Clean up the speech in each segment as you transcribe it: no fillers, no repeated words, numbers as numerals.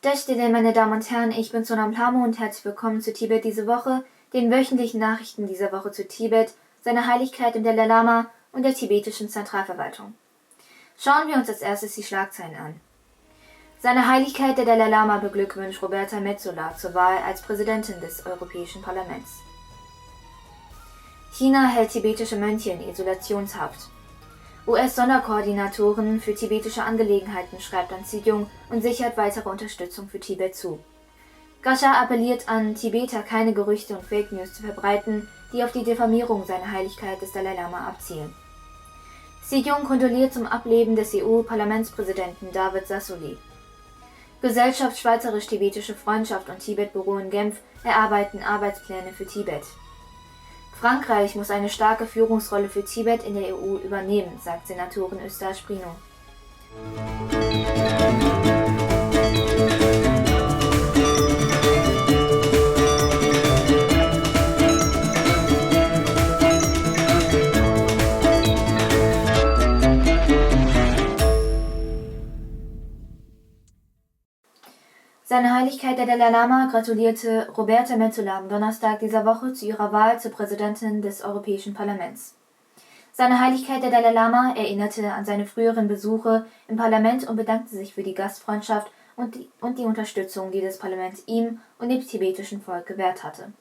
Meine Damen und Herren, ich bin Sonam Plamo und herzlich willkommen zu Tibet diese Woche, den wöchentlichen Nachrichten dieser Woche zu Tibet, seiner Heiligkeit im Dalai Lama und der tibetischen Zentralverwaltung. Schauen wir uns als erstes die Schlagzeilen an. Seine Heiligkeit der Dalai Lama beglückwünscht Roberta Metsola zur Wahl als Präsidentin des Europäischen Parlaments. China hält tibetische Mönche in Isolationshaft. US-Sonderkoordinatorin für tibetische Angelegenheiten schreibt an Xi Jinping und sichert weitere Unterstützung für Tibet zu. Gascha appelliert an Tibeter, keine Gerüchte und Fake News zu verbreiten, die auf die Diffamierung seiner Heiligkeit des Dalai Lama abzielen. Xi Jinping kondoliert zum Ableben des EU-Parlamentspräsidenten David Sassoli. Gesellschaft Schweizerisch-Tibetische Freundschaft und Tibet-Büro in Genf erarbeiten Arbeitspläne für Tibet. Frankreich muss eine starke Führungsrolle für Tibet in der EU übernehmen, sagt Senatorin Eustache Brino. Seine Heiligkeit der Dalai Lama gratulierte Roberta Metsola am Donnerstag dieser Woche zu ihrer Wahl zur Präsidentin des Europäischen Parlaments. Seine Heiligkeit der Dalai Lama erinnerte an seine früheren Besuche im Parlament und bedankte sich für die Gastfreundschaft und die Unterstützung, die das Parlament ihm und dem tibetischen Volk gewährt hatte.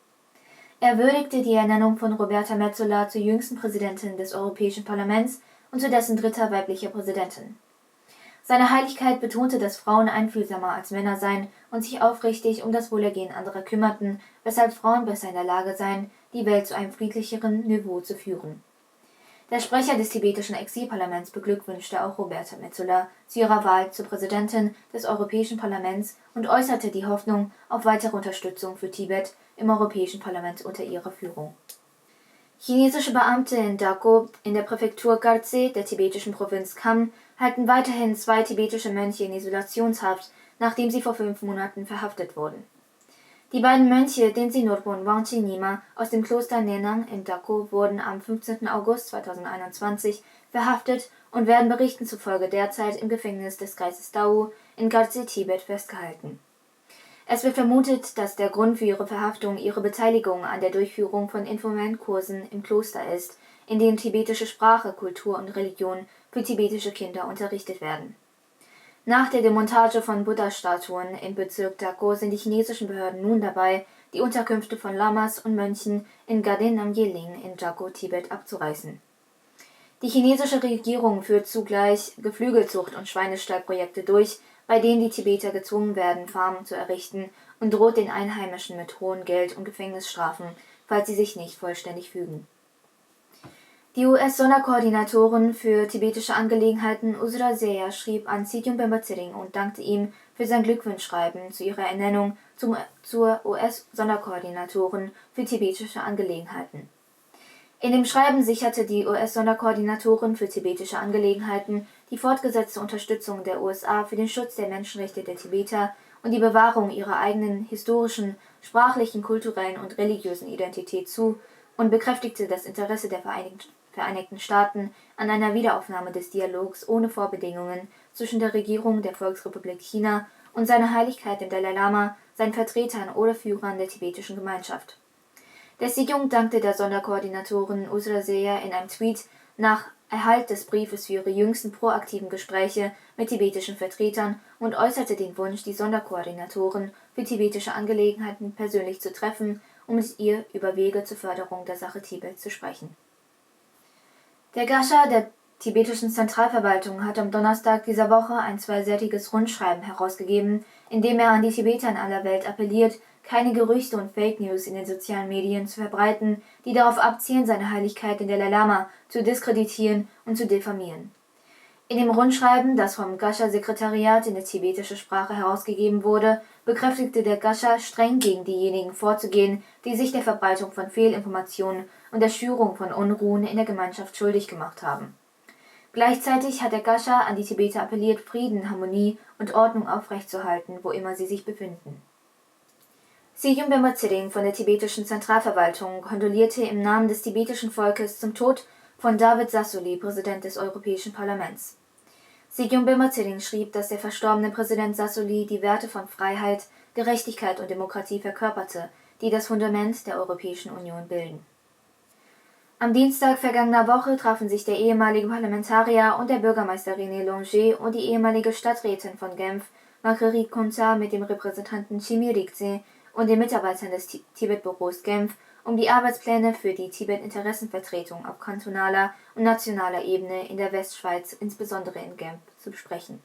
Er würdigte die Ernennung von Roberta Metsola zur jüngsten Präsidentin des Europäischen Parlaments und zu dessen dritter weiblicher Präsidentin. Seine Heiligkeit betonte, dass Frauen einfühlsamer als Männer seien und sich aufrichtig um das Wohlergehen anderer kümmerten, weshalb Frauen besser in der Lage seien, die Welt zu einem friedlicheren Niveau zu führen. Der Sprecher des tibetischen Exilparlaments beglückwünschte auch Roberta Metsola zu ihrer Wahl zur Präsidentin des Europäischen Parlaments und äußerte die Hoffnung auf weitere Unterstützung für Tibet im Europäischen Parlament unter ihrer Führung. Chinesische Beamte in Dako in der Präfektur Khaltse der tibetischen Provinz Kham halten weiterhin 2 tibetische Mönche in Isolationshaft, nachdem sie vor 5 Monaten verhaftet wurden. Die beiden Mönche, Denzin Norpo und Wangchi Nima aus dem Kloster Nenang in Dako, wurden am 15. August 2021 verhaftet und werden Berichten zufolge derzeit im Gefängnis des Kreises Dau in Khaltse, Tibet, festgehalten. Es wird vermutet, dass der Grund für ihre Verhaftung ihre Beteiligung an der Durchführung von informellen Kursen im Kloster ist, in denen tibetische Sprache, Kultur und Religion für tibetische Kinder unterrichtet werden. Nach der Demontage von Buddha-Statuen im Bezirk Dako sind die chinesischen Behörden nun dabei, die Unterkünfte von Lamas und Mönchen in Garden Yeling in Dako, Tibet, abzureißen. Die chinesische Regierung führt zugleich Geflügelzucht- und Schweinestallprojekte durch, bei denen die Tibeter gezwungen werden, Farmen zu errichten, und droht den Einheimischen mit hohen Geld- und Gefängnisstrafen, falls sie sich nicht vollständig fügen. Die US-Sonderkoordinatorin für tibetische Angelegenheiten Uzra Zeya schrieb an Xi Jinping und dankte ihm für sein Glückwunschschreiben zu ihrer Ernennung zur US-Sonderkoordinatorin für tibetische Angelegenheiten. In dem Schreiben sicherte die US-Sonderkoordinatorin für tibetische Angelegenheiten die fortgesetzte Unterstützung der USA für den Schutz der Menschenrechte der Tibeter und die Bewahrung ihrer eigenen historischen, sprachlichen, kulturellen und religiösen Identität zu und bekräftigte das Interesse der Vereinigten Staaten an einer Wiederaufnahme des Dialogs ohne Vorbedingungen zwischen der Regierung der Volksrepublik China und seiner Heiligkeit dem Dalai Lama, seinen Vertretern oder Führern der tibetischen Gemeinschaft. Der Xi Jinping dankte der Sonderkoordinatorin Uzra Zeya in einem Tweet nach Erhalt des Briefes für ihre jüngsten proaktiven Gespräche mit tibetischen Vertretern und äußerte den Wunsch, die Sonderkoordinatorin für tibetische Angelegenheiten persönlich zu treffen, um mit ihr über Wege zur Förderung der Sache Tibets zu sprechen. Der Gascha der tibetischen Zentralverwaltung hat am Donnerstag dieser Woche ein zweiseitiges Rundschreiben herausgegeben, in dem er an die Tibeter in aller Welt appelliert, keine Gerüchte und Fake News in den sozialen Medien zu verbreiten, die darauf abzielen, seine Heiligkeit den Dalai Lama zu diskreditieren und zu diffamieren. In dem Rundschreiben, das vom Gascha-Sekretariat in der tibetischen Sprache herausgegeben wurde, bekräftigte der Gascha, streng gegen diejenigen vorzugehen, die sich der Verbreitung von Fehlinformationen und der Schürung von Unruhen in der Gemeinschaft schuldig gemacht haben. Gleichzeitig hat der Gascha an die Tibeter appelliert, Frieden, Harmonie und Ordnung aufrechtzuerhalten, wo immer sie sich befinden. Xi Jinping von der tibetischen Zentralverwaltung kondolierte im Namen des tibetischen Volkes zum Tod von David Sassoli, Präsident des Europäischen Parlaments. Sigyumbe Mathirin schrieb, dass der verstorbene Präsident Sassoli die Werte von Freiheit, Gerechtigkeit und Demokratie verkörperte, die das Fundament der Europäischen Union bilden. Am Dienstag vergangener Woche trafen sich der ehemalige Parlamentarier und der Bürgermeister René Longer und die ehemalige Stadträtin von Genf, Marguerite Contat, mit dem Repräsentanten Chimi Rigze und den Mitarbeitern des Tibet-Büros Genf, um die Arbeitspläne für die Tibet-Interessenvertretung auf kantonaler und nationaler Ebene in der Westschweiz, insbesondere in Genf, zu besprechen.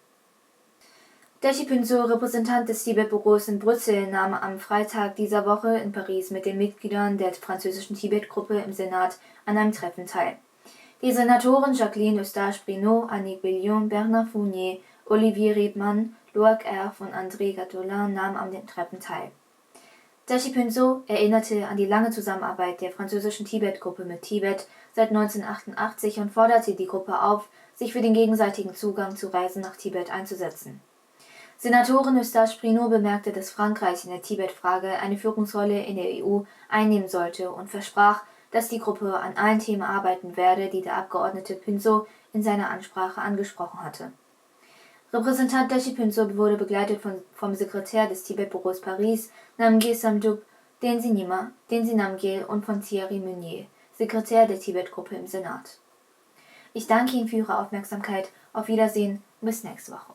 Dashi Phuntsho, Repräsentant des Tibet-Büros in Brüssel, nahm am Freitag dieser Woche in Paris mit den Mitgliedern der französischen Tibet-Gruppe im Senat an einem Treffen teil. Die Senatoren Jacqueline Eustache-Brinot, Annick Billion, Bernard Fournier, Olivier Rebmann, Loïc Herve und André Gattolin nahmen an den Treffen teil. Dashi Phuntsho erinnerte an die lange Zusammenarbeit der französischen Tibet-Gruppe mit Tibet seit 1988 und forderte die Gruppe auf, sich für den gegenseitigen Zugang zu Reisen nach Tibet einzusetzen. Senatorin Eustache-Brinot bemerkte, dass Frankreich in der Tibet-Frage eine Führungsrolle in der EU einnehmen sollte und versprach, dass die Gruppe an allen Themen arbeiten werde, die der Abgeordnete Phuntsho in seiner Ansprache angesprochen hatte. Repräsentant Dashi Phuntsho wurde begleitet vom Sekretär des Tibet-Büros Paris, Namgyel Samduk, Tenzin Namgyel und von Thierry Meunier, Sekretär der Tibet-Gruppe im Senat. Ich danke Ihnen für Ihre Aufmerksamkeit. Auf Wiedersehen und bis nächste Woche.